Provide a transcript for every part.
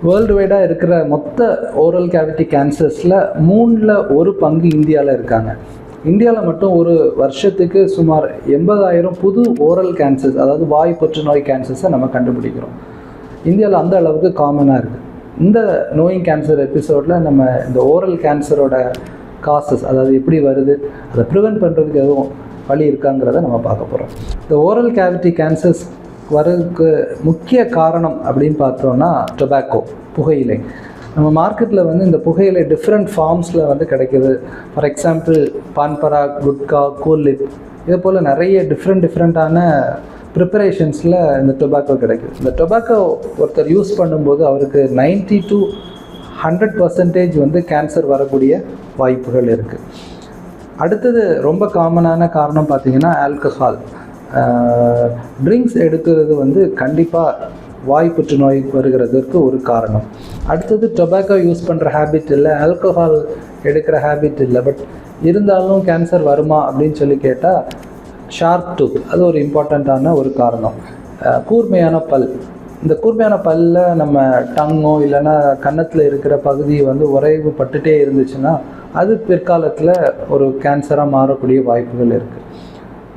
World வைடாக இருக்கிற மொத்த oral cavity கேன்சர்ஸில் 1/3 பங்கு இந்தியாவில் இருக்காங்க. இந்தியாவில் மட்டும் ஒரு வருஷத்துக்கு சுமார் 80,000 புது ஓரல் கேன்சர்ஸ், அதாவது வாய் புற்றுநோய் கேன்சர்ஸை நம்ம கண்டுபிடிக்கிறோம். இந்தியாவில் அந்த அளவுக்கு காமனாக இருக்குது. இந்த நோயிங் கேன்சர் எபிசோடில் நம்ம இந்த ஓரல் கேன்சரோட காசஸ், அதாவது எப்படி வருது, அதை ப்ரிவென்ட் பண்ணுறதுக்கு எதுவும் வழி இருக்காங்கிறத நம்ம பார்க்க போகிறோம். இந்த ஓரல் கேவிட்டி கேன்சர்ஸ் வரதுக்கு முக்கிய காரணம் அப்படின்னு பார்த்தோன்னா டொபாக்கோ, புகையிலை. நம்ம மார்க்கெட்டில் வந்து இந்த புகையிலை டிஃப்ரெண்ட் ஃபார்ம்ஸில் வந்து கிடைக்கிது. ஃபார் எக்ஸாம்பிள் பான்பராக், குட்கா, கூல்லிப், இதே போல் நிறைய டிஃப்ரெண்ட்டான ப்ரிப்பரேஷன்ஸில் இந்த டொபாக்கோ கிடைக்குது. இந்த டொபாக்கோ ஒருத்தர் யூஸ் பண்ணும்போது அவருக்கு 90 to 100% வந்து கேன்சர் வரக்கூடிய வாய்ப்புகள் இருக்குது. அடுத்தது ரொம்ப காமனான காரணம் பார்த்திங்கன்னா ஆல்கஹால். ட்ரிங்க்ஸ் எடுக்கிறது வந்து கண்டிப்பாக வாய் புற்றுநோய் வருகிறதுக்கு ஒரு காரணம். அடுத்தது டொபாக்கோ யூஸ் பண்ணுற ஹேபிட் இல்லை, ஆல்கஹால் எடுக்கிற ஹேபிட் இல்லை, பட் இருந்தாலும் கேன்சர் வருமா அப்படின்னு சொல்லி கேட்டால் ஷார்ப் டூத், அது ஒரு இம்பார்ட்டண்ட்டான ஒரு காரணம். கூர்மையான பல், இந்த கூர்மையான பல்லில் நம்ம டங்கோ இல்லைன்னா கன்னத்தில் இருக்கிற பகுதி வந்து உறைவு பட்டுகிட்டே இருந்துச்சுன்னா அது பிற்காலத்தில் ஒரு கேன்சராக மாறக்கூடிய வாய்ப்புகள் இருக்குது.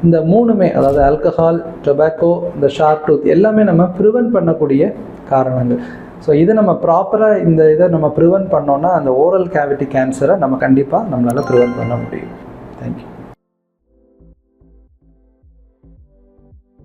இந்த மூணுமே, அதாவது ஆல்கஹால், டொபாக்கோ, இந்த ஷார்ப் டூத் எல்லாமே நம்ம ப்ரிவென்ட் பண்ணக்கூடிய காரணங்கள். ஸோ இதை நம்ம ப்ராப்பராக இதை நம்ம ப்ரிவென்ட் பண்ணோன்னா அந்த ஓரல் கேவிட்டி கேன்சரை நம்ம கண்டிப்பாக நம்மளால் ப்ரிவென்ட் பண்ண முடியும். தேங்க்யூ.